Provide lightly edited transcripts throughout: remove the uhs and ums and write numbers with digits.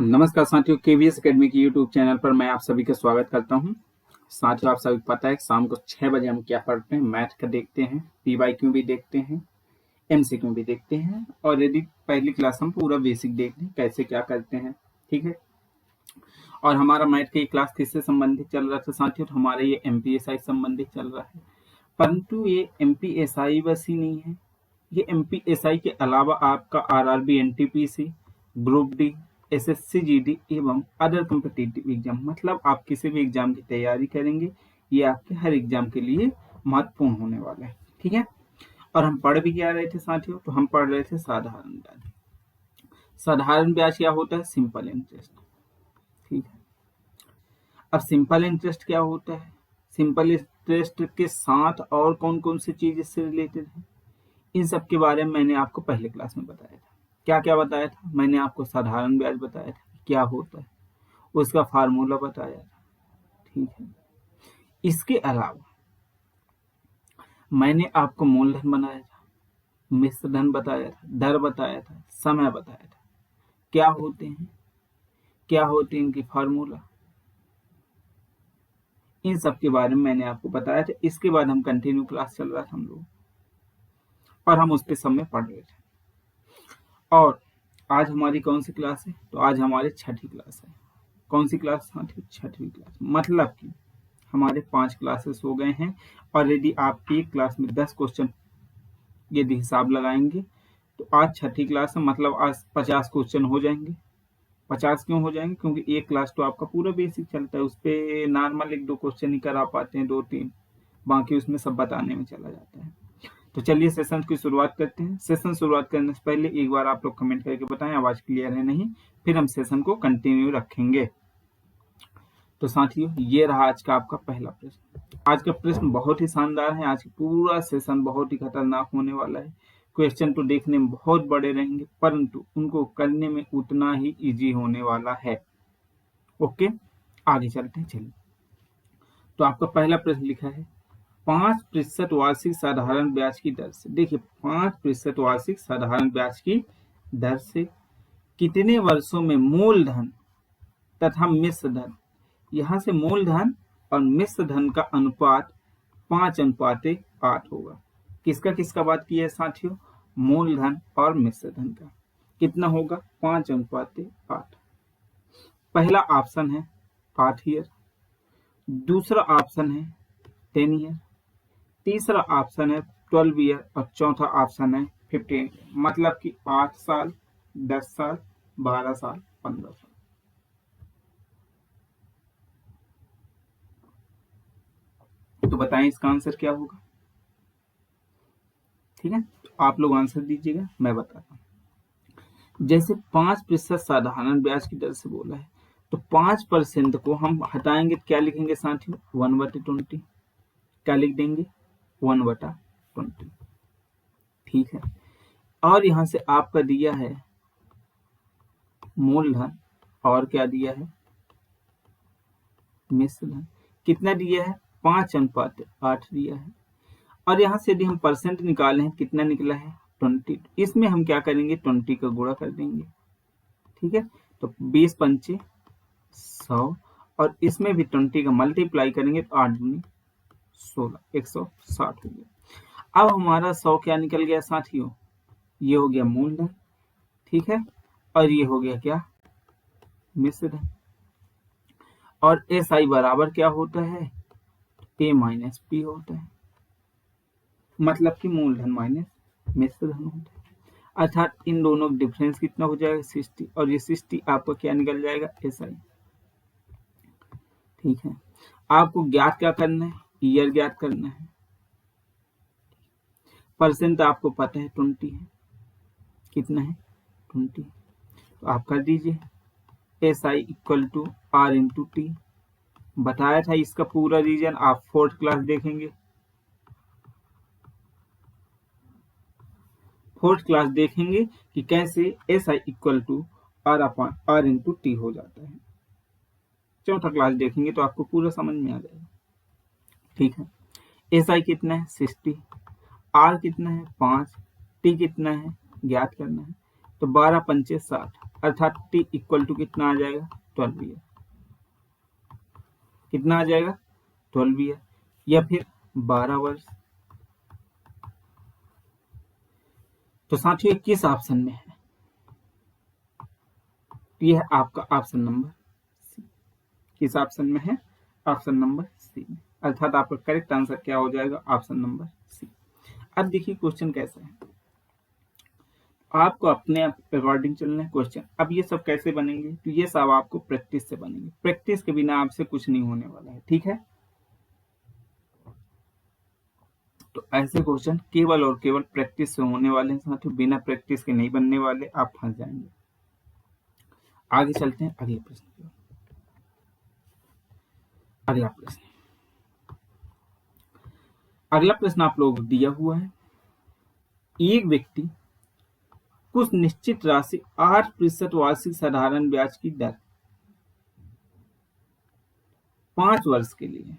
नमस्कार साथियों, KVS academy की यूट्यूब चैनल पर मैं आप सभी का स्वागत करता हूं। साथियों, आप सभी को पता है कि शाम को 6 बजे हम क्या पढ़ते हैं, मैथ का देखते हैं, पीवाईक्यू भी देखते हैं, एमसीक्यू भी देखते हैं और यदि पहली क्लास हम पूरा बेसिक देखते हैं कैसे क्या करते हैं। ठीक है, और हमारा मैथ की क्लास किससे संबंधित चल रहा था साथियों? तो हमारा ये एमपीएसआई संबंधित चल रहा है, परंतु ये एमपीएसआई बस ही नहीं है। ये एमपीएसआई के अलावा आपका RRB, NTPC, group D, SSC GD एवं अदर कॉम्पिटिटिव एग्जाम, मतलब आप किसी भी एग्जाम की तैयारी करेंगे, ये आपके हर एग्जाम के लिए महत्वपूर्ण होने वाला है। ठीक है, और हम पढ़ भी क्या रहे थे साथियों? तो हम पढ़ रहे थे साधारण ब्याज। साधारण ब्याज क्या होता है? Simple interest. ठीक है, अब सिंपल इंटरेस्ट क्या होता है? सिंपल इंटरेस्ट के साथ और कौन कौन सी चीज इससे रिलेटेड है, इन सब के बारे में मैंने आपको पहले क्लास में बताया था। क्या क्या बताया था? मैंने आपको साधारण ब्याज बताया था क्या होता है, उसका फार्मूला बताया था। ठीक है, इसके अलावा मैंने आपको मूलधन बनाया था, मिश्र धन बताया था, दर बताया था, समय बताया था, क्या होते हैं, क्या होते हैं इनकी फार्मूला, इन सब के बारे में मैंने आपको बताया था। इसके बाद हम कंटिन्यू क्लास चल रहा था हम लोग, और हम उस पे सब में पढ़ रहे थे। और आज हमारी कौन सी क्लास है? तो आज हमारी छठी क्लास है। कौन सी क्लास? छठवीं क्लास। मतलब कि हमारे 5 क्लासेस हो गए हैं, और यदि आप एक क्लास में 10 क्वेश्चन यदि हिसाब लगाएंगे तो आज छठी क्लास है, मतलब आज 50 क्वेश्चन हो जाएंगे। 50 क्यों हो जाएंगे? क्योंकि एक क्लास तो आपका पूरा बेसिक चलता है, उस पर नॉर्मल 1-2 क्वेश्चन ही करा पाते हैं, 2-3, बाकी उसमें सब बताने में चला जाता है। तो चलिए सेशन की शुरुआत करते हैं। सेशन शुरुआत करने से पहले एक बार आप लोग कमेंट करके बताएं आवाज क्लियर है नहीं, फिर हम सेशन को कंटिन्यू रखेंगे। तो साथियों, ये रहा आज का आपका पहला प्रश्न। आज का प्रश्न बहुत ही शानदार है, आज पूरा सेशन बहुत ही खतरनाक होने वाला है। क्वेश्चन तो देखने में बहुत बड़े रहेंगे, परंतु उनको करने में उतना ही इजी होने वाला है। ओके, आगे चलते हैं। चलिए, तो आपका पहला प्रश्न लिखा है 5% वार्षिक साधारण ब्याज की दर से। देखिए, 5% वार्षिक साधारण ब्याज की दर से कितने वर्षों में मूलधन तथा मिश्र धन, यहां से मूलधन और मिश्र धन का अनुपात 5:8 होगा। किसका किसका बात की है साथियों? मूलधन और मिश्र धन का। कितना होगा? 5:8। पहला ऑप्शन है 8 ईयर, दूसरा ऑप्शन है 10 ईयर, तीसरा ऑप्शन है 12 ईयर और चौथा ऑप्शन है 15 ईयर। मतलब कि 8 साल, 10 साल, 12 साल, 15 साल। तो बताएं इसका आंसर क्या होगा? ठीक है, तो आप लोग आंसर दीजिएगा, मैं बताता हूं। जैसे 5% साधारण ब्याज की दर से बोला है, तो 5% को हम हटाएंगे तो क्या लिखेंगे साथियों? 1/20। क्या लिख देंगे? 1/20। ठीक है, और यहां से आपका दिया है मूलधन, और क्या दिया है? मिश्र धन। कितना दिया है? 5:8 दिया है। और यहाँ से यदि हम परसेंट निकाले हैं, कितना निकला है? 20। इसमें हम क्या करेंगे? 20 का गुणा कर देंगे। ठीक है, तो 20 पंचे 100, और इसमें भी 20 का मल्टीप्लाई करेंगे तो 8 दूनी 16, 160 हो गया। अब हमारा 100 क्या निकल गया साथियों? ये हो गया मूलधन। ठीक है, और ये हो गया क्या? मिश्र धन। और SI बराबर क्या होता है? A माइनस P होता है, मतलब कि मूलधन माइनस मिश्र धन होता है। अर्थात इन दोनों का डिफरेंस कितना हो जाएगा? 60, और ये 60 आपका क्या निकल जाएगा? SI। ठीक है, आपको ज्ञात क्या करना है? ईयर ज्ञात करना है। परसेंट आपको पता है 20 है। कितना है? 20। तो आप कर दीजिए SI इक्वल टू R/T। बताया था इसका पूरा रीजन आप 4th क्लास देखेंगे, 4th क्लास देखेंगे कि कैसे SI इक्वल टू R/T हो जाता है। 4th क्लास देखेंगे तो आपको पूरा समझ में आ जाएगा। ठीक है, SI कितना है? 60, R कितना है? 5, T कितना है? ज्ञात करना है। तो 12 पंचे 60, अर्थात t इक्वल टू कितना आ जाएगा 12 ईयर। कितना आ जाएगा 12 ईयर या फिर 12 वर्ष। तो साथियों किस ऑप्शन में है? यह है आपका ऑप्शन नंबर सी। किस ऑप्शन में है? ऑप्शन नंबर सी में। अर्थात आपका करेक्ट आंसर क्या हो जाएगा? Option number C. अब देखिए क्वेश्चन कैसा है, आपको अपने अकॉर्डिंग चलना है क्वेश्चन। अब ये सब कैसे बनेंगे? तो ये सब आपको प्रैक्टिस से बनेंगे। प्रैक्टिस के बिना आपसे कुछ नहीं होने वाला है, ठीक है। तो ऐसे क्वेश्चन केवल और केवल प्रैक्टिस से होने वाले हैं साथियों, बिना प्रैक्टिस के नहीं बनने वाले, आप फंस जाएंगे। आगे चलते हैं अगले प्रश्न की। अगला प्रश्न आप लोगों को दिया हुआ है, एक व्यक्ति कुछ निश्चित राशि 8% वार्षिक साधारण ब्याज की दर 5 वर्ष के लिए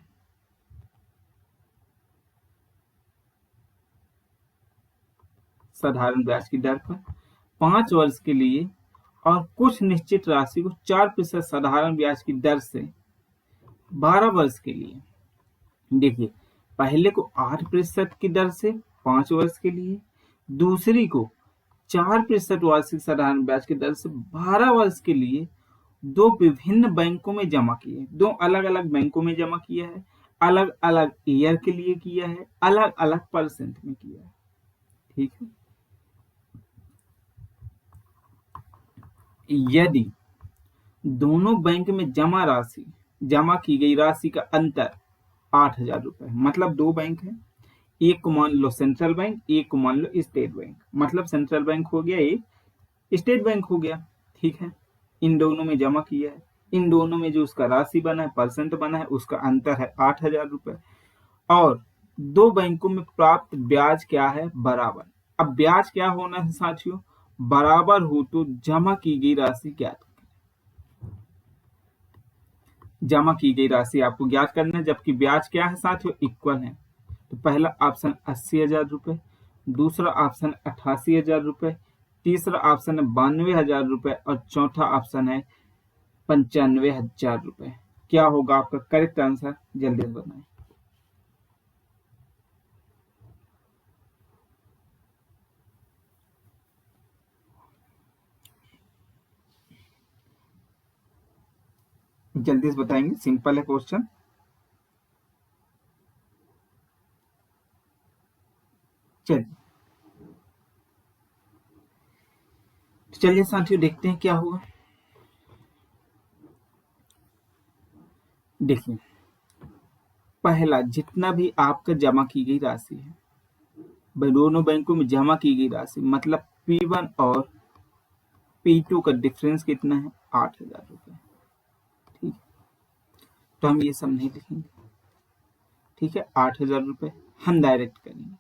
साधारण ब्याज की दर पर 5 वर्ष के लिए और कुछ निश्चित राशि को 4% साधारण ब्याज की दर से 12 वर्ष के लिए। देखिए पहले को 8% की दर से 5 वर्ष के लिए, दूसरी को 4% वार्षिक साधारण ब्याज की दर से 12 वर्ष के लिए दो विभिन्न बैंकों में जमा किए, दो अलग अलग बैंकों में जमा किया है, अलग अलग ईयर के लिए किया है, अलग अलग परसेंट में किया है, ठीक है। यदि दोनों बैंक में जमा की गई राशि का अंतर 8,000 रुपए, मतलब दो बैंक है, एक को मान लो सेंट्रल बैंक, एक को मान लो स्टेट बैंक, मतलब सेंट्रल बैंक हो गया, एक स्टेट बैंक हो गया, ठीक है। इन दोनों में जमा किया है, इन दोनों में जो उसका राशि बना है, परसेंट बना है, उसका अंतर है 8,000 रुपए, और दो बैंकों में प्राप्त ब्याज क्या है? बराबर। अब ब्याज क्या होना है साथियों? बराबर हो तो जमा की गई राशि ज्ञात करें। जमा की गई राशि आपको ज्ञात करना है, जबकि ब्याज क्या है साथियों? इक्वल है। तो पहला ऑप्शन 80,000 रुपए, दूसरा ऑप्शन 88,000 रुपए, तीसरा ऑप्शन है 92,000 रुपए और चौथा ऑप्शन है 95,000 रुपए। क्या होगा आपका करेक्ट आंसर? जल्दी बताएं। जल्दी से बताएंगे, सिंपल है क्वेश्चन। चलिए साथियों देखते हैं क्या हुआ। देखिए पहला, जितना भी आपका जमा की गई राशि है, दोनों बैंकों में जमा की गई राशि, मतलब P1 और P2 का डिफरेंस कितना है? 8,000 रुपए, ठीक है। तो हम ये सब नहीं लिखेंगे, ठीक है। 8,000 रुपए हम डायरेक्ट करेंगे,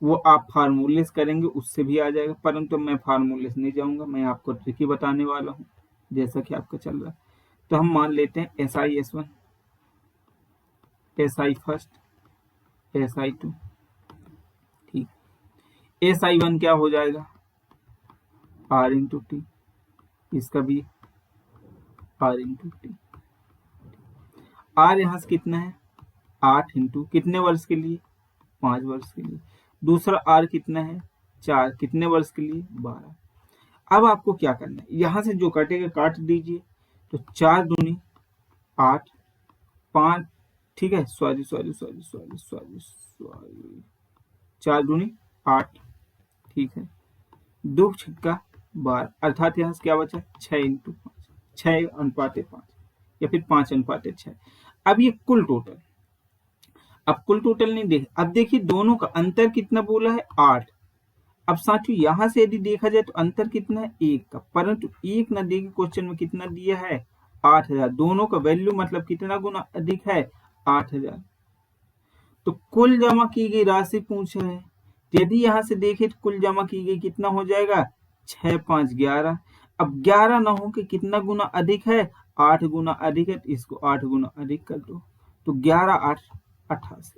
वो आप फार्मूले से करेंगे उससे भी आ जाएगा, परंतु मैं फार्मूले से नहीं जाऊंगा, मैं आपको ट्रिक बताने वाला हूँ जैसा कि आपका चल रहा है। तो हम मान लेते हैं SI/S1, SI फर्स्ट, SI2, ठीक। SI1 क्या हो जाएगा? R/T, इसका भी R/T। R यहाँ से कितना है? 8 इंटू कितने वर्ष के लिए? 5 वर्ष के लिए। दूसरा R कितना है? 4, कितने वर्ष के लिए? 12। अब आपको क्या करना है, यहां से जो कटेगा काट दीजिए। तो 4 दूनी 8, 5, ठीक है, सॉरी 4 दूनी 8, ठीक है, 2 छक्का 12, अर्थात यहाँ से क्या बचा? 6 इंटू 5, 6:5 या फिर 5:6। अब ये कुल टोटल, अब कुल टोटल नहीं देख, अब देखिए दोनों का अंतर कितना बोला है? 8। अब साथियों यहां से यदि देखा जाए तो अंतर कितना है? 1 का, परंतु 1 न देके क्वेश्चन में कितना दिया है? 8,000। दोनों का वैल्यू मतलब कितना गुना अधिक है? 8,000। तो कुल जमा की गई राशि पूछा है, यदि यहां से देखे तो कुल जमा की गई कितना हो जाएगा? 6, 5, 11। अब 11 न हो के कितना गुना अधिक है? 8 गुना अधिक है, तो इसको 8 गुना अधिक कर दो, तो 11, 8, 88।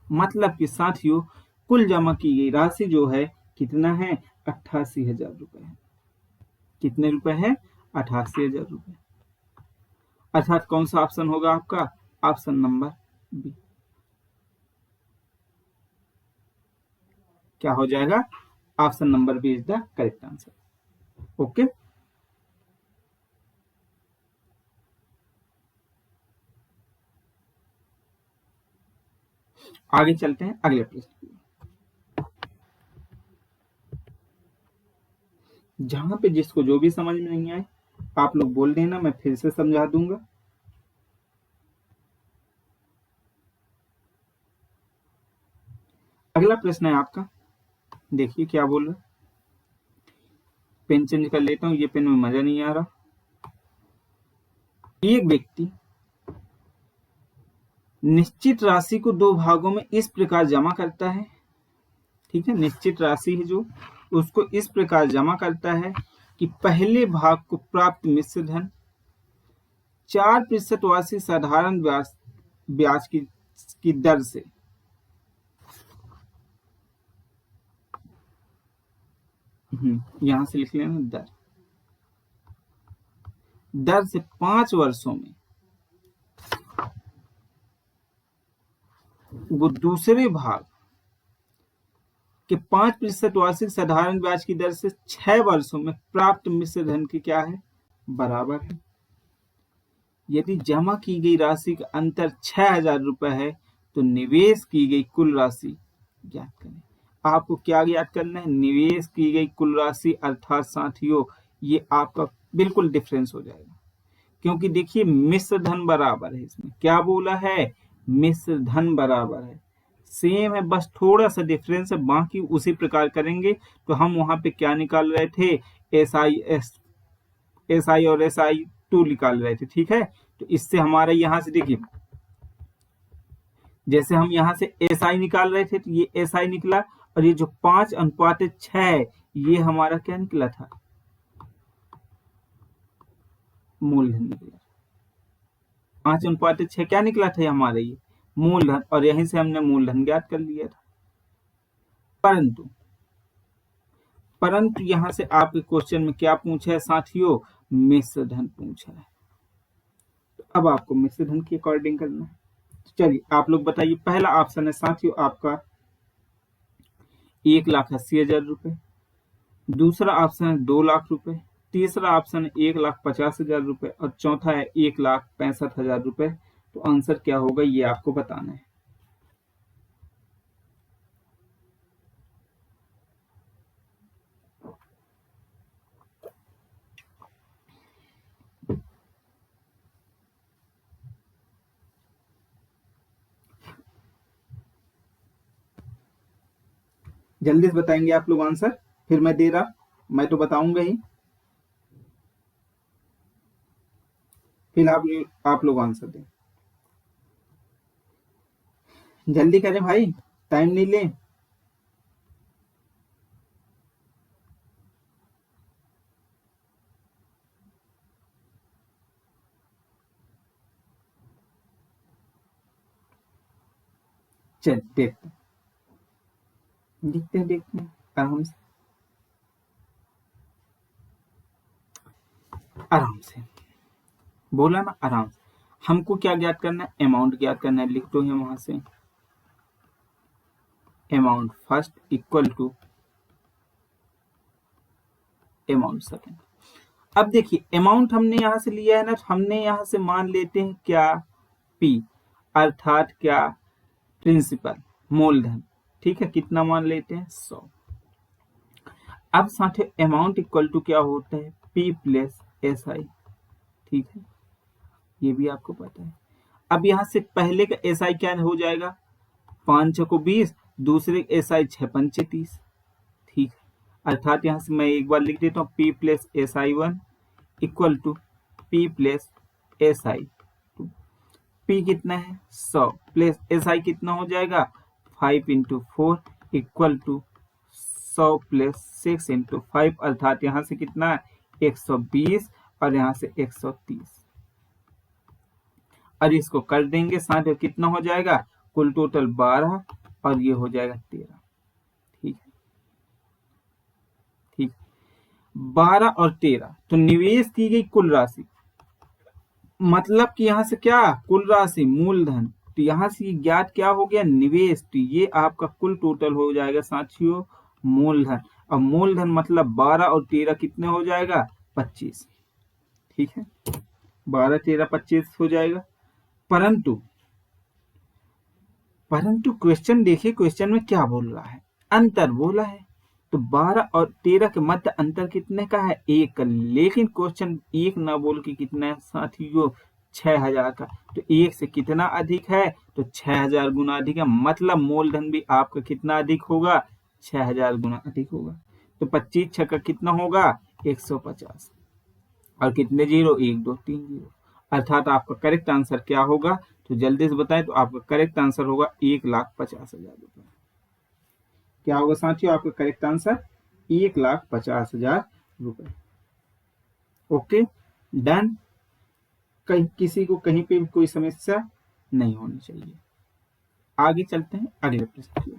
मतलब कि साथियों कुल जमा की गई राशि जो है कितना है? 88,000 रुपए है। कितने रुपए है? 88,000 रुपए। अर्थात कौन सा ऑप्शन होगा आपका? Option number B. क्या हो जाएगा? Option number B is the correct answer. Okay, आगे चलते हैं अगले प्रश्न। जहां पे जिसको जो भी समझ में नहीं आए आप लोग बोल देना, मैं फिर से समझा दूंगा। अगला प्रश्न है आपका, देखिए क्या बोल रहा है। पेन चेंज कर लेता हूं, ये पेन में मजा नहीं आ रहा। एक व्यक्ति निश्चित राशि को दो भागों में इस प्रकार जमा करता है, ठीक है, निश्चित राशि है जो, उसको इस प्रकार जमा करता है कि पहले भाग को प्राप्त मिश्र धन 4% वार्षिक साधारण ब्याज की दर से यहां से लिख लेना दर से 5 वर्षों में वो दूसरे भाग के 5% वार्षिक साधारण ब्याज की दर से 6 वर्षों में प्राप्त मिश्र धन की क्या है? बराबर है। यदि जमा की गई राशि का अंतर 6,000 रुपए है तो निवेश की गई कुल राशि ज्ञात करें। आपको क्या ज्ञात करना है? निवेश की गई कुल राशि, अर्थात साथियों ये आपका बिल्कुल डिफरेंस हो जाएगा, क्योंकि देखिए मिश्र धन बराबर है, इसमें क्या बोला है? मिश्र धन बराबर है, सेम है, बस थोड़ा सा डिफरेंस है, बाकी उसी प्रकार करेंगे। तो हम वहां पे क्या निकाल रहे थे? एस आई और SI2 निकाल रहे थे, ठीक है। तो इससे हमारा यहाँ से देखिए, जैसे हम यहाँ से SI निकाल रहे थे तो ये SI निकला, और ये जो 5:6 है ये हमारा क्या निकला था? मूलधन निकला। 5:6 क्या निकला था हमारा? ये मूलधन, और यहीं से हमने मूलधन ज्ञात कर लिया था। परंतु यहां से आपके क्वेश्चन में क्या पूछा है साथियों? मिश्र धन पूछा है। तो अब आपको मिश्र धन के अकॉर्डिंग करना है। तो चलिए आप लोग बताइए। पहला ऑप्शन है साथियों आपका 1,80,000 रुपए, दूसरा ऑप्शन है 2 लाख रुपए, तीसरा ऑप्शन है 1,50,000 रुपए, और चौथा है 1,65,000 रुपए। तो आंसर क्या होगा ये आपको बताना है। जल्दी से बताएंगे आप लोग आंसर, फिर मैं दे रहा, मैं तो बताऊंगा ही, फिर आप लोग आंसर दें। जल्दी करें भाई, टाइम नहीं ले। चल देखते देखते हैं आराम से, आराम से बोला ना, आराम से। हमको क्या ज्ञात करना है? अमाउंट ज्ञात करना है। लिख दो है वहां से, amount first equal to amount second. अब देखिए अमाउंट हमने यहां से लिया है ना, तो हमने यहां से मान लेते हैं क्या? P, अर्थात क्या? प्रिंसिपल, मूलधन, ठीक है। कितना मान लेते हैं? 100। अब साथ अमाउंट इक्वल टू क्या होता है? P प्लस SI, ठीक है, ये भी आपको पता है। अब यहां से पहले का SI क्या हो जाएगा? 5 6 20, दूसरे SI 6 5 30, ठीक है। अर्थात यहां से मैं एक बार लिख देता हूँ P plus SI1 equal to P plus SI2। P कितना है? 100 प्लस SI कितना हो जाएगा? 5 into 4 equal to 100 plus 6 into 5, अर्थात यहां से कितना है? 120, और यहां से 130, और इसको कर देंगे साथ में कितना हो जाएगा? कुल टोटल 12, और ये हो जाएगा 13, ठीक है, ठीक। 12 और 13, तो निवेश की गई कुल राशि, मतलब कि यहां से क्या कुल राशि मूलधन, तो यहां से ज्ञात क्या हो गया निवेश, तो ये आपका कुल टोटल हो जाएगा साथियों मूलधन। अब मूलधन मतलब 12 और 13 कितने हो जाएगा 25, ठीक है 12 13 25 हो जाएगा। परंतु क्वेश्चन देखिए, क्वेश्चन में क्या बोल रहा है, अंतर बोला है, तो 12 और 13 के मध्य अंतर कितने का है 1 का, लेकिन क्वेश्चन 1 ना बोल के कितना है साथियों 6000 का, तो 1 से कितना अधिक है तो 6000 गुना अधिक है, मतलब मूलधन भी आपका कितना अधिक होगा 6000 गुना अधिक होगा। तो 25 छक्का कितना होगा 150, और कितने जीरो 1 2 3 जीरो, अर्थात आपका करेक्ट आंसर क्या होगा, तो जल्दी से बताएं, तो आपका करेक्ट आंसर होगा 1,50,000 रुपए। क्या होगा साथियों आपका करेक्ट आंसर 1,50,000 रुपए। ओके डन, कहीं किसी को कहीं पे भी कोई समस्या नहीं होनी चाहिए। आगे चलते हैं अगले प्रश्न की,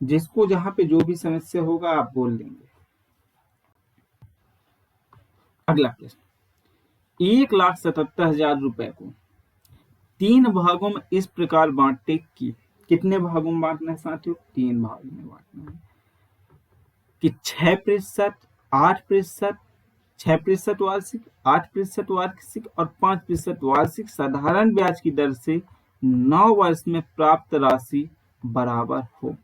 जिसको जहां पे जो भी समस्या होगा आप बोल देंगे। अगला प्रश्न, 1,77,000 रुपए को 3 भागों में इस प्रकार बांटने की, कितने भागों में बांटना है साथियों 3 भागों में बांटना है, कि 6%, 8%, 6% वार्षिक, 8% वार्षिक और 5% वार्षिक साधारण ब्याज की दर से 9 वर्ष में प्राप्त राशि बराबर हो।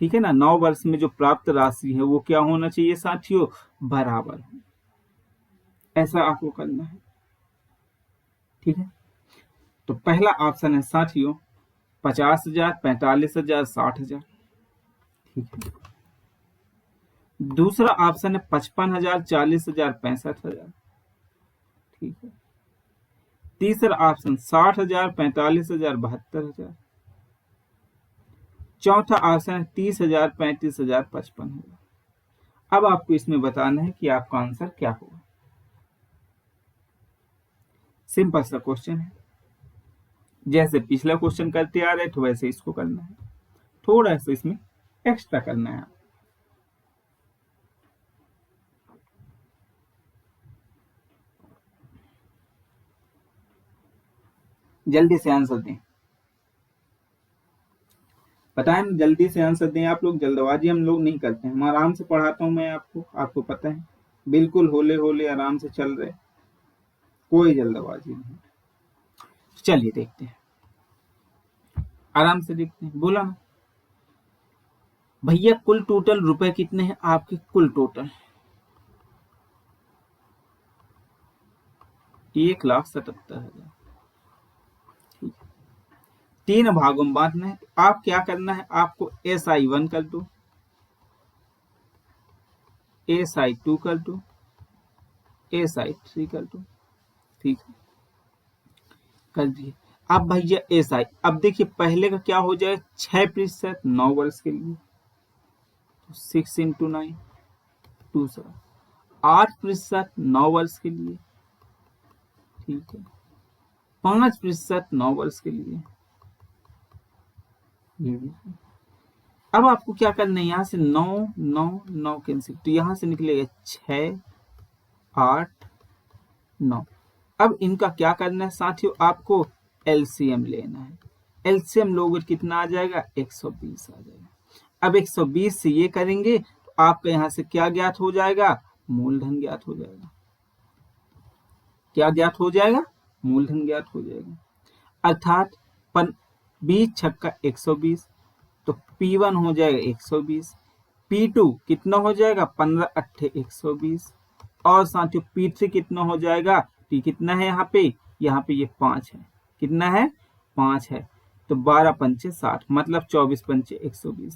ठीक है ना, 9 वर्ष में जो प्राप्त राशि है वो क्या होना चाहिए साथियों बराबर हो, ऐसा आपको करना है। ठीक है, तो पहला ऑप्शन है साथियों 50,000, 45,000, 60,000। ठीक है, दूसरा ऑप्शन है 55,000, 40,000, 65,000। ठीक है, तीसरा ऑप्शन 60,000, 45,000, 72,000। चौथा ऑप्शन है 30,000, 35,000, 55,000। अब आपको इसमें बताना है कि आपका आंसर क्या होगा। सिंपल सा क्वेश्चन है, जैसे पिछला क्वेश्चन करते आ रहे तो वैसे इसको करना है, थोड़ा सा इसमें एक्स्ट्रा करना है। जल्दी से आंसर दें, बताएं जल्दी से आंसर दें आप लोग, जल्दबाजी हम लोग नहीं करते हैं, हम आराम से पढ़ाता हूं मैं आपको पता है, बिल्कुल होले होले आराम से चल रहे, कोई जल्दबाजी नहीं। चलिए देखते हैं, आराम से देखते हैं। बोला भैया कुल टोटल रुपए कितने हैं आपके, कुल टोटल 1,77,000। ठीक है, 3 भागों में बांटना है, तो आप क्या करना है, आपको SI1 कर दो, SI2 कर दो, SI3 कर दो। ठीक है, कर दिए। अब भैया SI, अब देखिए पहले का क्या हो जाए 6% 9 वर्ष के लिए, 6 × 9 दूसरा 8% 9 वर्ष के लिए। ठीक है, 5% 9 वर्ष के लिए। अब आपको क्या करना है, यहां से 9 9 9 कैंसिल, तो यहां से निकलेगा 6 8 9। अब इनका क्या करना है साथियों, आपको एलसीएम लेना है, एलसीएम लोगे कितना आ जाएगा 120 आ जाएगा। अब 120 से ये करेंगे तो आपका यहां से क्या ज्ञात हो जाएगा, मूलधन ज्ञात हो जाएगा। क्या ज्ञात हो जाएगा, मूलधन ज्ञात हो जाएगा, अर्थात 20 छक्का 120, तो P1 हो जाएगा 120, P2 कितना हो जाएगा 15 अट्ठे 120, और साथियों P3 कितना हो जाएगा, P कितना है यहाँ पे ये 5 है, कितना है 5 है, तो 12 पंचे 60, मतलब 24 पंचे 120,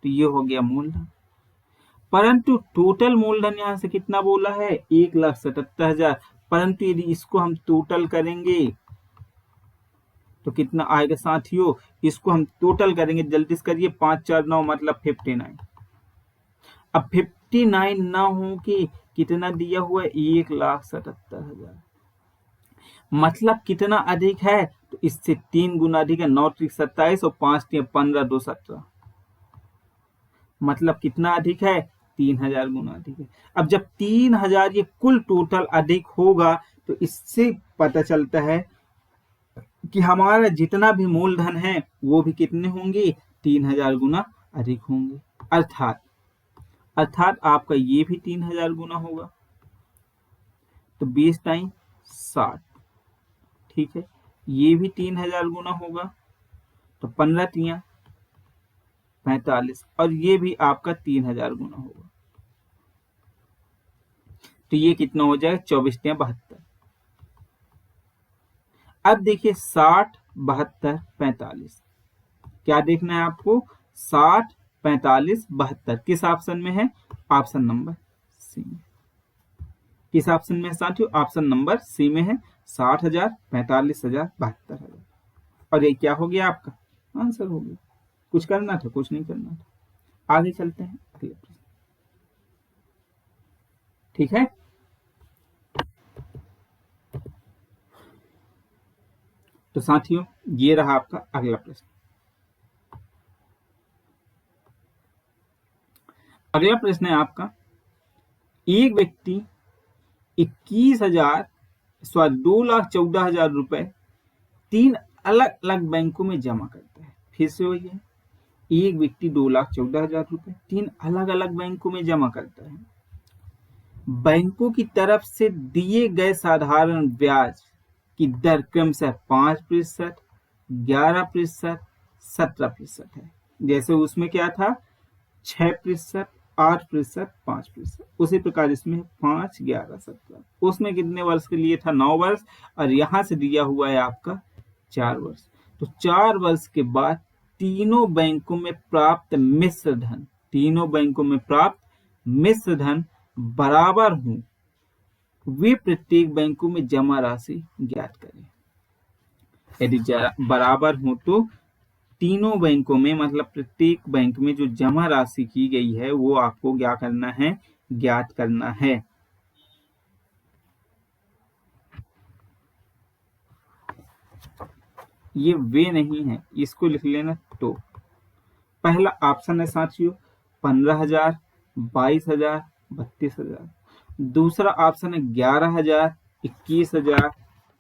तो ये हो गया मूलधन। परंतु टोटल मूलधन यहाँ से कितना बोला है 1,77,000, परंतु यदि इसको हम टोटल करेंगे तो कितना आएगा साथियों, इसको हम टोटल करेंगे, जल्दी से करिए, 5 4 9 मतलब 59। अब 59 ना हो कि कितना दिया हुआ है 1,77,000, मतलब कितना अधिक है, तो इससे 3 गुना अधिक है, 9 3 27 और 5 3 15 2 17, मतलब कितना अधिक है 3000 गुना अधिक है। अब जब 3000 ये कुल टोटल अधिक होगा तो इससे पता चलता है कि हमारा जितना भी मूलधन है वो भी कितने होंगे, 3000 गुना अधिक होंगे। अर्थात आपका ये भी 3000 गुना होगा। तो 20 टाइम 60, ठीक है, ये भी 3000 गुना होगा, तो 15 तियां 45, और ये भी आपका 3000 गुना होगा। तो ये कितना हो जाएगा, 24 तियां 72। अब देखिए 60, 72, 45, क्या देखना है आपको, 60, 45, 72 किस ऑप्शन में है, ऑप्शन नंबर सी में। किस ऑप्शन में है साथियों, ऑप्शन नंबर सी में है। 60,000, 45,000, 72,000, और ये क्या हो गया, आपका आंसर हो गया। कुछ करना था, कुछ नहीं करना था। आगे चलते हैं अगले प्रश्न, ठीक है। तो साथियों ये रहा आपका अगला प्रश्न। अगला प्रश्न है आपका, एक व्यक्ति 2,14,000 रुपए 3 अलग अलग बैंकों में जमा करता है। फिर से वही है, एक व्यक्ति 2,14,000 रुपए 3 अलग अलग बैंकों में जमा करता है। बैंकों की तरफ से दिए गए साधारण ब्याज की दर क्रमशः 5%, 11%, 17% है। जैसे उसमें क्या था, 6%, 8%, 5%, उसी प्रकार इसमें 5, 11, 17। उसमें कितने वर्ष के लिए था, 9 वर्ष, और यहां से दिया हुआ है आपका 4 वर्ष। तो 4 वर्ष के बाद तीनों बैंकों में प्राप्त मिश्र धन बराबर हो, वे प्रत्येक बैंकों में जमा राशि ज्ञात करें। यदि बराबर हो तो तीनों बैंकों में, मतलब प्रत्येक बैंक में जो जमा राशि की गई है वो आपको क्या करना है, ज्ञात करना है। ये वे नहीं है, इसको लिख लेना। तो पहला ऑप्शन है साथियों 15,000, 22,000, 32,000। दूसरा ऑप्शन है 11,000, 21,000,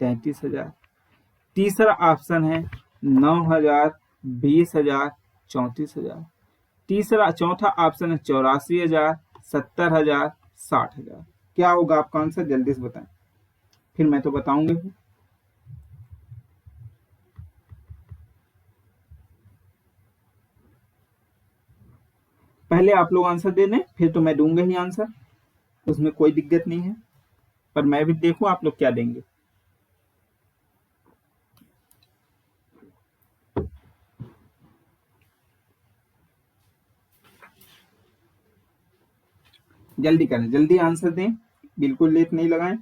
33,000। तीसरा ऑप्शन है 9,000, 20,000, 34,000। चौथा ऑप्शन है 84,000, 70,000, 60,000। क्या होगा आपका आंसर, जल्दी से बताएं, फिर मैं तो बताऊंगी। पहले आप लोग आंसर दे दें, फिर तो मैं दूंगा ही आंसर, उसमें कोई दिक्कत नहीं है, पर मैं भी देखूं आप लोग क्या देंगे। जल्दी करें, जल्दी आंसर दें, बिल्कुल लेट नहीं लगाएं।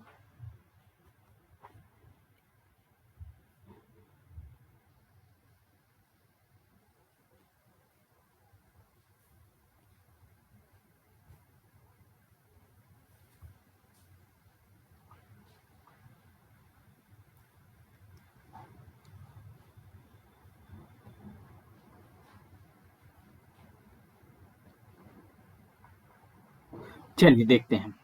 चलिए देखते हैं।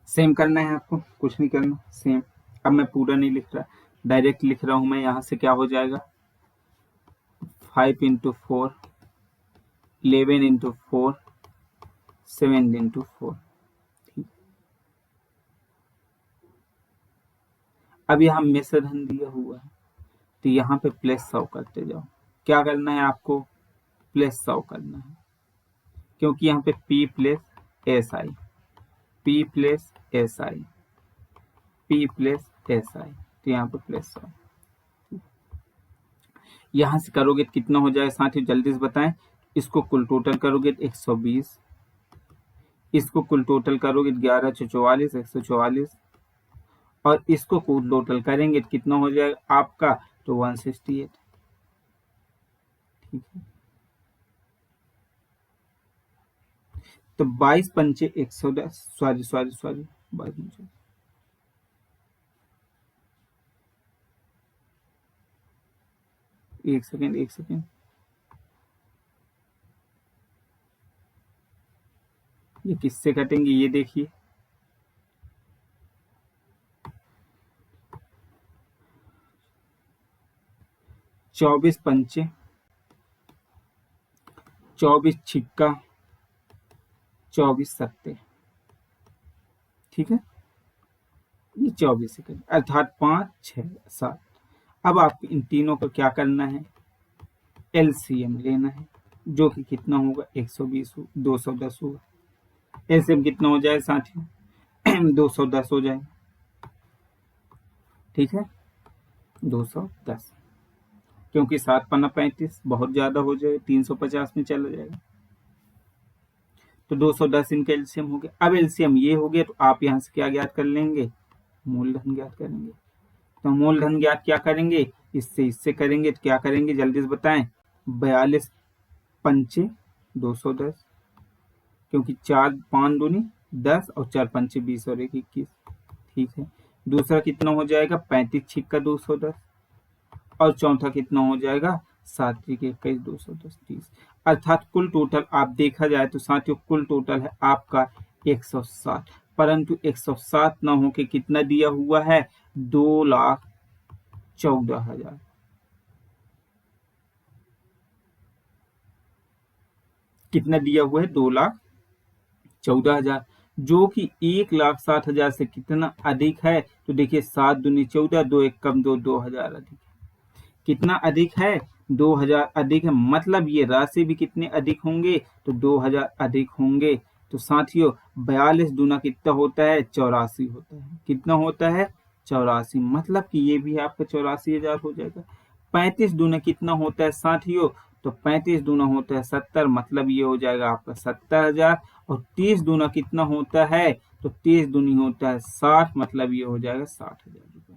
सेम करना है आपको, कुछ नहीं करना, सेम। अब मैं पूरा नहीं लिख रहा, डायरेक्ट लिख रहा हूं मैं। यहां से क्या हो जाएगा, 5 इंटू 4, 11 इंटू 4, 7 इंटू 4। अब यहाँ मिश्र धन दिया हुआ है, तो यहाँ पे प्लस 100 करते जाओ। क्या करना है आपको, प्लस 100 करना है, क्योंकि यहाँ पे P plus S I, P plus S I, P plus S I, तो यहाँ पे प्लस 100। यहां से करोगे तो कितना हो जाएगा साथियों, जल्दी से बताएं। इसको कुल टोटल करोगे तो 120, इसको कुल टोटल करोगे तो 11 44, 144, और इसको कुल टोटल करेंगे तो कितना हो जाएगा आपका, तो 168। ठीक है, तो 22 पंचे 110, सॉरी 1 सेकेंड, ये किससे कटेंगे ये देखिए, 24 पंचे, 24 छिक्का, 24 सत्ते, ठीक है, ये 24 सेकंड अर्थात 5 6 7। अब आपको इन तीनों को क्या करना है, एलसीएम लेना है, जो कि कितना होगा 120 210 होगा। एलसीएम कितना हो जाए साथियों 210 हो जाए, ठीक है 210, क्योंकि 7 पन्ना 35 बहुत ज्यादा हो जाए, 350 में चला जाएगा, तो 210 इनका एलसीएम हो गया। अब एलसीएम ये हो गया, तो आप यहाँ से क्या ज्ञात कर लेंगे, मूलधन ज्ञात करेंगे। तो मूलधन ज्ञात क्या करेंगे, इससे करेंगे, तो क्या करेंगे जल्दी से बताएं, 42 पंचे 210, क्योंकि 4 5 दूनी 10 और 4 पंचे 20 और 1 21, ठीक है। दूसरा कितना हो जाएगा 35 छिक्का 210, और चौथा कितना हो जाएगा 7 त्रिक 21 210 30, अर्थात कुल टोटल आप देखा जाए तो साथियों कुल टोटल है आपका 160, परंतु 160 न होके कितना दिया हुआ है 2,14,000, कितना दिया हुआ है 2,14,000, जो कि 1,60,000 से कितना अधिक है, तो देखिए 7 दूनी 14, 2 1 कम 2 2,000 अधिक है, कितना अधिक है 2,000 अधिक है, मतलब ये राशि भी कितने अधिक होंगे, तो 2,000 अधिक होंगे। तो साथियों 42 दूना कितना होता है 84 होता है, कितना होता है 84, मतलब कि ये भी आपका 84,000 हो जाएगा। 35 दूना कितना होता है साथियों, तो 35 दूना होता है 70, मतलब ये हो जाएगा आपका 70,000। और 30 दूना कितना होता है, तो 30 दूनी होता है 60, मतलब ये हो जाएगा 60,000 रुपए,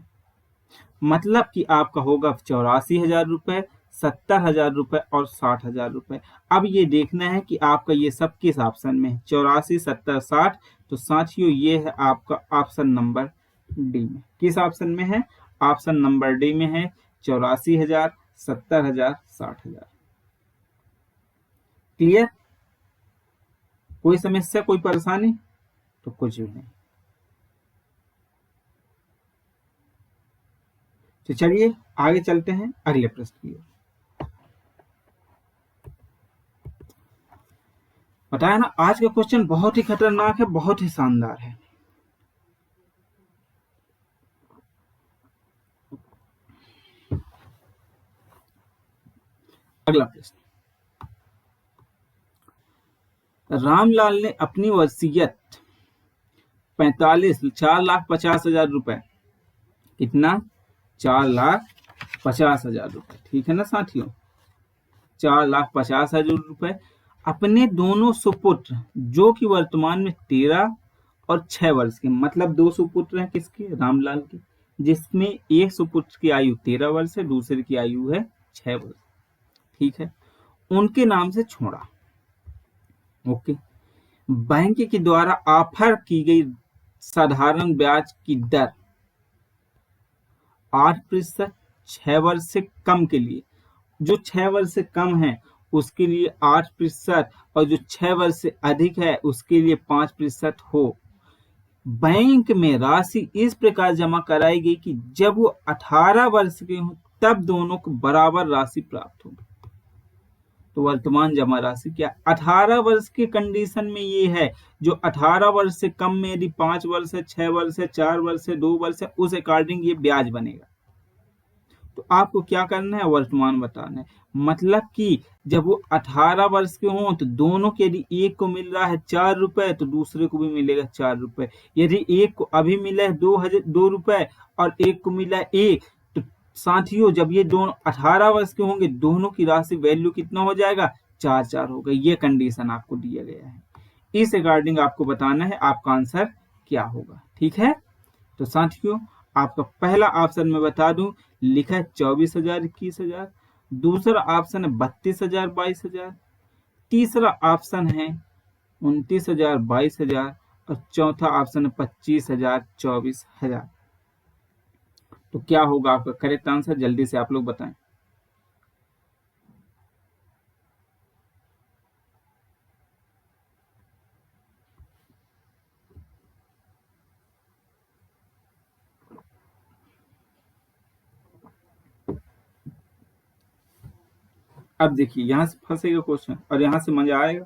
मतलब कि आपका होगा 84,000 रुपए, 70,000 रुपए और 60,000 रुपए। अब ये देखना है कि आपका ये सब किस ऑप्शन में है, 84 70 60, तो साथियों ये है आपका ऑप्शन नंबर डी में। किस ऑप्शन में है, ऑप्शन नंबर डी में है, 84,000 70,000 60,000। क्लियर, कोई समस्या कोई परेशानी, तो कुछ भी नहीं। तो चलिए आगे चलते हैं अगले प्रश्न की ओर। बताया ना आज का क्वेश्चन बहुत ही खतरनाक है, बहुत ही शानदार है। अगला प्रश्न, रामलाल ने अपनी वसीयत 4,50,000 रुपए, कितना 4,50,000 रुपए, ठीक है ना साथियों, 4,50,000 रुपए अपने दोनों सुपुत्र जो कि वर्तमान में 13 और 6 वर्ष के, मतलब दो सुपुत्र हैं किसके, रामलाल के, जिसमें एक सुपुत्र की आयु 13 वर्ष है, दूसरे की आयु है 6 वर्ष, ठीक है, उनके नाम से छोड़ा। ओके, बैंक के द्वारा ऑफर की गई साधारण ब्याज की दर 8%, 6 वर्ष से कम के लिए, जो 6 वर्ष से कम है उसके लिए 8%, और जो 6 वर्ष से अधिक है उसके लिए 5% हो। बैंक में राशि इस प्रकार जमा कराई गई कि जब वो 18 वर्ष के हों तब दोनों को बराबर राशि प्राप्त होगी। तो वर्तमान जमा राशि क्या, 18 वर्ष के कंडीशन में ये है, जो 18 वर्ष से कम में यदि 5 वर्ष है, 6 वर्ष है, 4 वर्ष है, 2 वर्ष है, उस अकॉर्डिंग ये ब्याज बनेगा। तो आपको क्या करना है, वर्तमान बताना है, मतलब कि जब वो 18 वर्ष के हों तो दोनों के यदि एक को मिल रहा है 4 रुपए तो दूसरे को भी मिलेगा 4 रुपए, यदि एक को अभी मिला है 2 रुपए और एक को मिला है 1, तो साथियों जब ये दोनों 18 वर्ष के होंगे दोनों की राशि वैल्यू कितना हो जाएगा 4 होगा। ये कंडीशन आपको दिया गया है, इस अकॉर्डिंग आपको बताना है आपका आंसर क्या होगा, ठीक है। तो साथियों आपका पहला ऑप्शन मैं बता दूं, लिखा है 24,000 21,000, दूसरा ऑप्शन है 32,000 22,000, तीसरा ऑप्शन है 29,000 22,000, और चौथा ऑप्शन है 25,000 24,000। तो क्या होगा आपका करेक्ट आंसर, जल्दी से आप लोग बताएं। अब देखिए यहां से फंसेगा क्वेश्चन और यहां से मजा आएगा।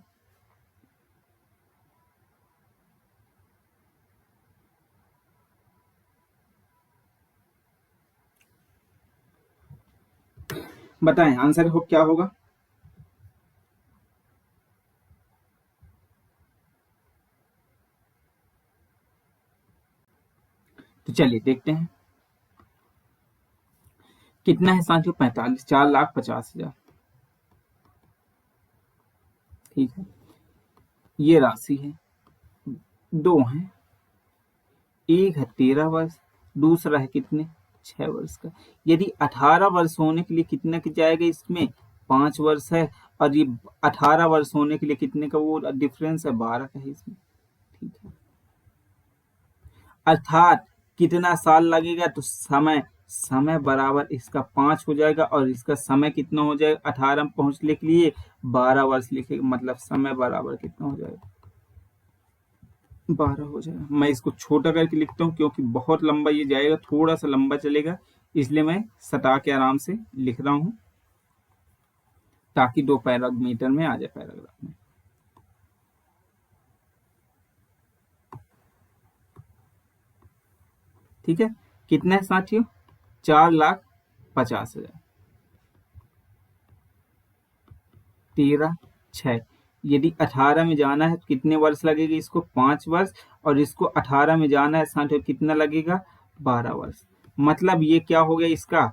बताएं आंसर हो क्या होगा। तो चलिए देखते हैं कितना है साथियों, 45, 4,50,000। ठीक है, ये राशि है, दो है, एक है 13 वर्ष, दूसरा है कितने 6 वर्ष का। यदि 18 वर्ष होने के लिए कितना की जाएगा, इसमें 5 वर्ष है, और ये 18 वर्ष होने के लिए कितने का वो डिफरेंस है, 12 का है इसमें। ठीक है, अर्थात कितना साल लगेगा, तो समय समय बराबर इसका 5 हो जाएगा और इसका समय कितना हो जाएगा, 18 में पहुंचने के लिए 12 वर्ष लिखेगा, मतलब समय बराबर कितना हो जाएगा, 12 हो जाएगा। मैं इसको छोटा करके लिखता हूँ क्योंकि बहुत लंबा ये जाएगा, थोड़ा सा लंबा चलेगा, इसलिए मैं सटा के आराम से लिख रहा हूँ ताकि 2 पैरामीटर में आ जाए पैराग्राफ में। ठीक है, कितना है साथियों, 4,50,000, 13, 6। यदि 18 में जाना है तो कितने वर्ष लगेगा, इसको 5 वर्ष, और इसको 18 में जाना है साथियों कितना लगेगा, 12 वर्ष। मतलब ये क्या हो गया इसका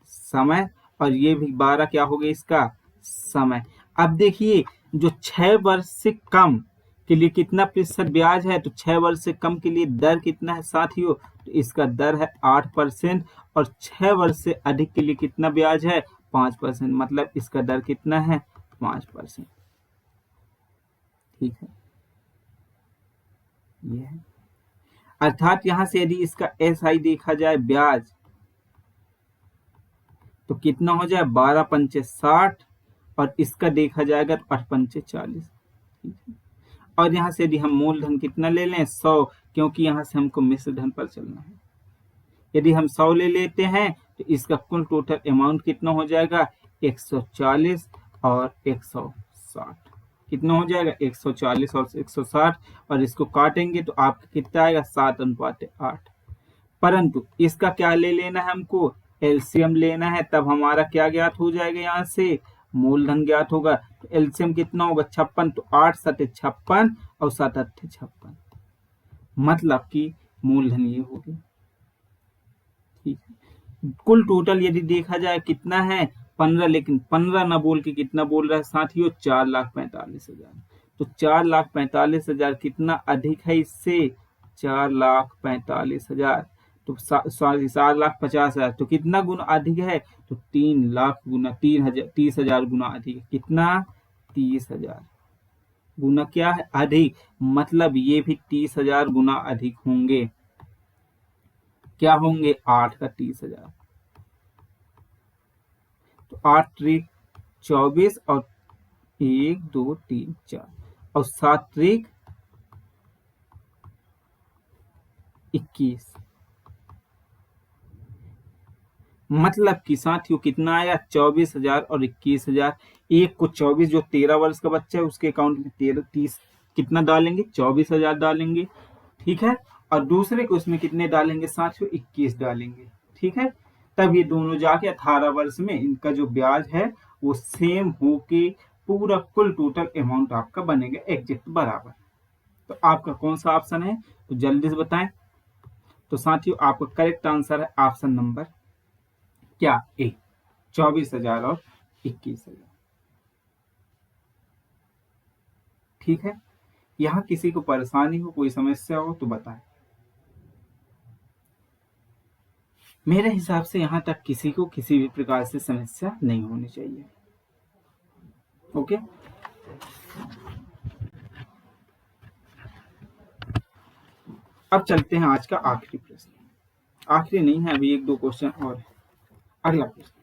समय, और ये भी 12 क्या हो गया इसका समय। अब देखिए जो 6 वर्ष से कम के लिए कितना प्रतिशत ब्याज है, तो 6 वर्ष से कम के लिए दर कितना है साथियों, तो इसका दर है 8%, और 6 वर्ष से अधिक के लिए कितना ब्याज है, 5%, मतलब इसका दर कितना है, 5%। ठीक है, ये है, अर्थात यहां से यदि इसका SI देखा जाए ब्याज, तो कितना हो जाए, 12×5 = 60, और इसका देखा जाएगा तो 8×5 = 40। ठीक है, और यहाँ से यदि हम मूलधन कितना ले लें, 100, क्योंकि यहाँ से हमको मिश्र धन पर चलना है। यदि हम 100 ले लेते हैं तो इसका कुल टोटल अमाउंट कितना हो जाएगा, 140 और 160। कितना हो जाएगा, 140 और 160, और इसको काटेंगे तो आपका कितना आएगा, 7:8। परंतु इसका क्या ले लेना है, हमको एलसीएम लेना है, तब हमारा क्या ज्ञात हो जाएगा, यहाँ से मूलधन ज्ञात होगा। तो एलसीएम कितना होगा, 56, तो 8×7 = 56 और 7×8 = 56, मतलब कि मूलधन ये हो गया। ठीक है, कुल टोटल यदि देखा जाए कितना है, 15, लेकिन 15 ना बोल के कितना बोल रहा है साथियों, 4,45,000। तो 4,45,000 कितना अधिक है इससे, 4,45,000, तो सॉरी 4,50,000, तो कितना गुना अधिक है, तो 3,00,000 गुना 30,000 गुना अधिक है। कितना, 30,000 गुना क्या है, अधिक, मतलब ये भी 30,000 गुना अधिक होंगे। क्या होंगे, 8 का 30,000, तो 8 त्रिक 24, और 1 2 3 4, और 7 त्रिक 21, मतलब कि साथियों कितना आया, 24,000 और 21,000। एक को 24, जो 13 वर्ष का बच्चा है उसके अकाउंट में 30 कितना डालेंगे, 24,000 डालेंगे। ठीक है, और दूसरे को उसमें कितने डालेंगे साथियों, 21 डालेंगे। ठीक है, तब ये दोनों जाके 18 वर्ष में इनका जो ब्याज है वो सेम होके पूरा कुल टोटल अमाउंट आपका बनेगा एग्जैक्ट बराबर। तो आपका कौन सा ऑप्शन है, तो जल्दी से बताएं। तो साथियों आपका करेक्ट आंसर है ऑप्शन नंबर क्या, ए, 24,000 और 21,000। ठीक है, यहाँ किसी को परेशानी हो, कोई समस्या हो तो बताएं। मेरे हिसाब से यहाँ तक किसी को किसी भी प्रकार से समस्या नहीं होनी चाहिए। ओके, अब चलते हैं आज का आखिरी प्रश्न। आखिरी नहीं है, अभी 1-2 क्वेश्चन और। अगला प्रश्न,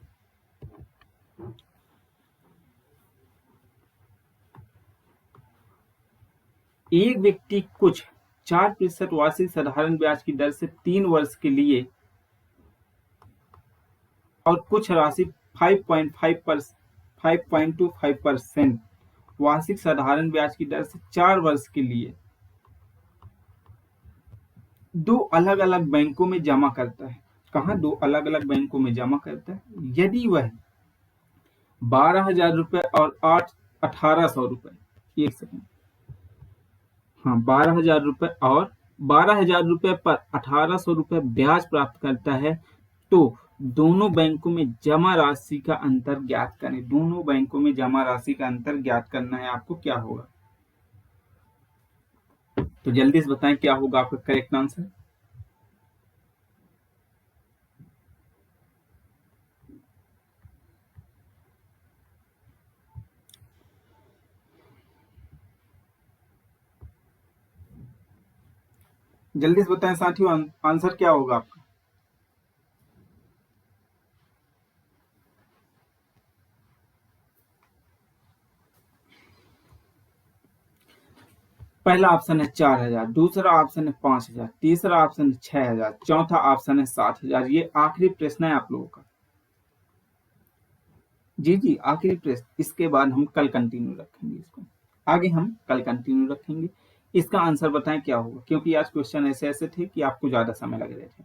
एक व्यक्ति कुछ 4% वार्षिक साधारण ब्याज की दर से 3 वर्ष के लिए और कुछ राशि 5.25% वार्षिक साधारण ब्याज की दर से 4 वर्ष के लिए 2 अलग अलग बैंकों में जमा करता है। कहाँ 2 अलग अलग बैंकों में जमा करता है? यदि वह 12,000 रुपए और 1800 रुपए, एक सेकंड, हाँ 12,000 रुपए और 12,000 रुपए पर 1800 रुपए ब्याज प्राप्त करता है तो दोनों बैंकों में जमा राशि का अंतर ज्ञात करें। दोनों बैंकों में जमा राशि का अंतर ज्ञात करना है आपको। क्या होगा? तो जल्दी से बताएं क्या होगा आपका करेक्ट आंसर। जल्दी से बताएं साथियों, आंसर क्या होगा आपका। पहला ऑप्शन है 4,000, दूसरा ऑप्शन है 5,000, तीसरा ऑप्शन है 6,000, चौथा ऑप्शन है 7,000। ये आखिरी प्रश्न है आप लोगों का। जी आखिरी प्रश्न। इसके बाद हम कल कंटिन्यू रखेंगे इसको, आगे हम कल कंटिन्यू रखेंगे। इसका आंसर बताएं क्या होगा, क्योंकि आज क्वेश्चन ऐसे ऐसे थे कि आपको ज्यादा समय लग रहे थे।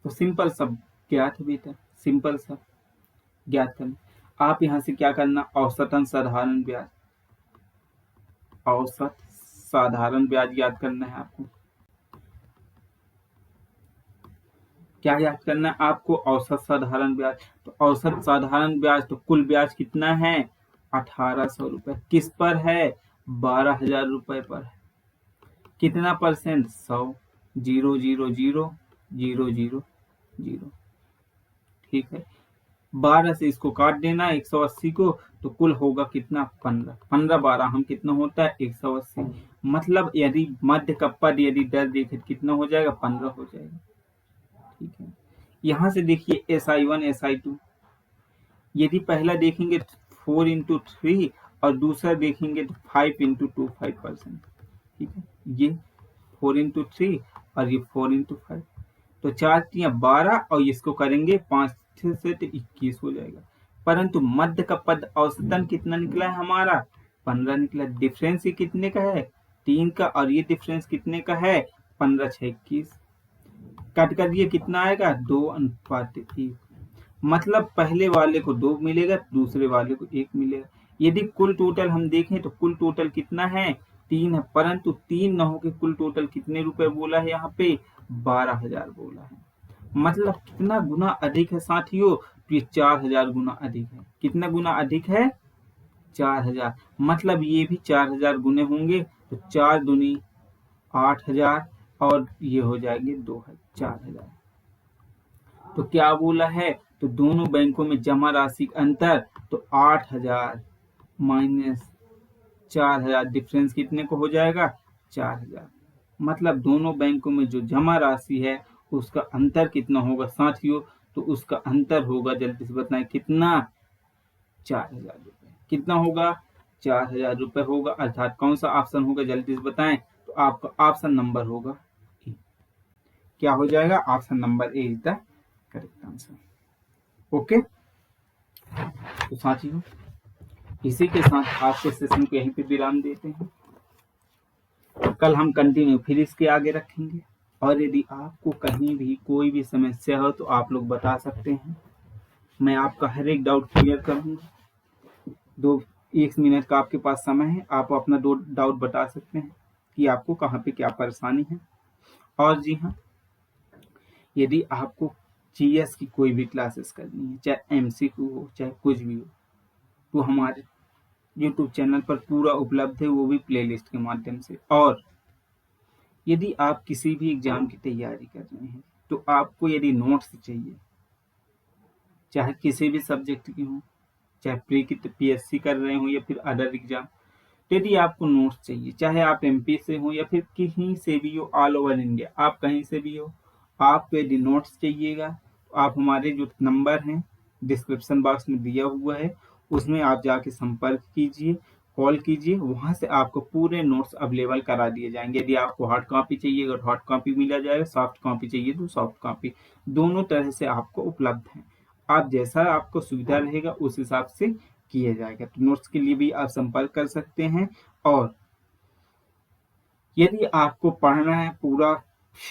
तो सिंपल सब ज्ञात है बेटा, सिंपल सब ज्ञात करना। आप यहां से क्या करना, औसतन साधारण ब्याज, औसत साधारण ब्याज ज्ञात करना है आपको। क्या याद करना है आपको? औसत साधारण ब्याज। तो औसत साधारण ब्याज तो कुल ब्याज कितना है? 1800 रुपए। किस पर है? 12,000 रुपए पर है। कितना परसेंट? 100, 0.00000। ठीक है, 12 से इसको काट देना 180 को, तो कुल होगा कितना? 15। 15 12 हम कितना होता है? 180। मतलब यदि मध्य का पद यदि दर देखे कितना हो जाएगा? 15 हो जाएगा। ठीक है, यहां से देखिए SI1 SI2, यदि पहला देखेंगे 4x3 और दूसरा देखेंगे तो 5x2 5%। ठीक है, ये 4x3 और ये 4x5, तो 4×12 और इसको करेंगे 5 से तो 21 हो जाएगा। परंतु मध्य का पद औसतन कितना निकला है हमारा? 15 निकला। डिफरेंस ये कितने का है? 3 का, और ये डिफरेंस कितने का है? 15 6 21। कट कर दिए कितना आएगा? 2:1। मतलब पहले वाले को 2 मिलेगा, दूसरे वाले को 1 मिलेगा। यदि कुल टोटल हम देखें तो कुल टोटल कितना है? 3 है, परंतु 3 न होकर कुल टोटल कितने रुपए बोला है यहाँ पे? 12,000 बोला है। मतलब कितना गुना अधिक है साथियों? तो ये 4,000 गुना अधिक है। कितना गुना अधिक है? 4,000। मतलब ये भी 4,000 गुने होंगे, तो 4 दूनी 8,000 और ये हो जाएंगे 4,000। तो क्या बोला है? तो दोनों बैंकों में जमा राशि का अंतर, तो 8,000 माइनस 4,000, डिफरेंस कितने को हो जाएगा? 4,000। मतलब दोनों बैंकों में जो जमा राशि है उसका अंतर कितना होगा साथियों? तो उसका अंतर होगा, जल्दी से बताएं कितना? 4,000 रुपए। कितना होगा? 4,000 रुपए होगा। अर्थात कौन सा ऑप्शन होगा, जल्दी से बताएं। तो आपका ऑप्शन नंबर होगा ए। क्या हो जाएगा? Option number A is the correct answer. Okay, तो साथियों इसी के साथ आज के सेशन को यहीं पे विराम देते हैं। कल हम कंटिन्यू फिर इसके आगे रखेंगे, और यदि आपको कहीं भी कोई भी समस्या हो तो आप लोग बता सकते हैं। मैं आपका हर एक डाउट क्लियर करूंगा। 1 मिनट का आपके पास समय है, आप अपना डाउट बता सकते हैं कि आपको कहाँ पे क्या परेशानी है। और जी हाँ, यदि आपको GS की कोई भी क्लासेस करनी है, चाहे MCQ हो चाहे कुछ भी हो, तो हमारे YouTube चैनल पर पूरा उपलब्ध है, वो भी प्लेलिस्ट के माध्यम से। और यदि आप किसी भी एग्जाम की तैयारी कर रहे हैं तो आपको यदि नोट्स चाहिए, चाहे किसी भी सब्जेक्ट की हो, चाहे प्री की PSC कर रहे हो या फिर अदर एग्जाम, तो यदि आपको नोट्स चाहिए, चाहे आप MP से हो या फिर कहीं से भी हो, ऑल ओवर इंडिया आप कहीं से भी हो, आपको यदि नोट्स चाहिएगा तो आप हमारे जो नंबर हैं डिस्क्रिप्शन बॉक्स में दिया हुआ है उसमें आप जाके संपर्क कीजिए। कॉल कीजिए, वहां से आपको पूरे नोट्स अवेलेबल करा दिए जाएंगे। यदि आपको हार्ड कॉपी चाहिए, अगर हार्ड कॉपी मिला जाएगा, सॉफ्ट कॉपी चाहिए तो सॉफ्ट कॉपी, दोनों तरह से आपको उपलब्ध है। आप जैसा आपको सुविधा रहेगा उस हिसाब से किया जाएगा। तो नोट्स के लिए भी आप संपर्क कर सकते हैं। और यदि आपको पढ़ना है पूरा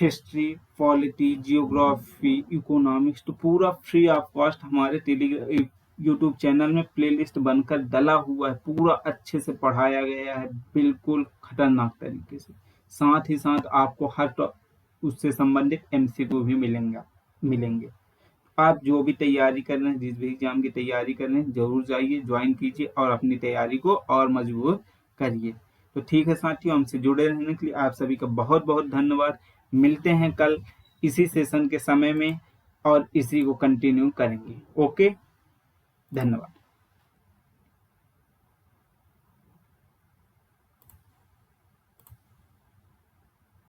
हिस्ट्री, पॉलिटी, जियोग्राफी, इकोनॉमिक्स, तो पूरा फ्री ऑफ कॉस्ट हमारे यूट्यूब चैनल में प्लेलिस्ट बनकर डला हुआ है। पूरा अच्छे से पढ़ाया गया है, बिल्कुल खतरनाक तरीके से। साथ ही साथ आपको हर उससे संबंधित MCQ भी मिलेंगे। आप जो भी तैयारी कर रहे हैं, जिस भी एग्जाम की तैयारी कर रहे हैं, जरूर जाइए, ज्वाइन कीजिए और अपनी तैयारी को और मजबूत करिए। तो ठीक है साथियों, हमसे जुड़े रहने के लिए आप सभी का बहुत बहुत धन्यवाद। मिलते हैं कल इसी सेशन के समय में और इसी को कंटिन्यू करेंगे। ओके, धन्यवाद।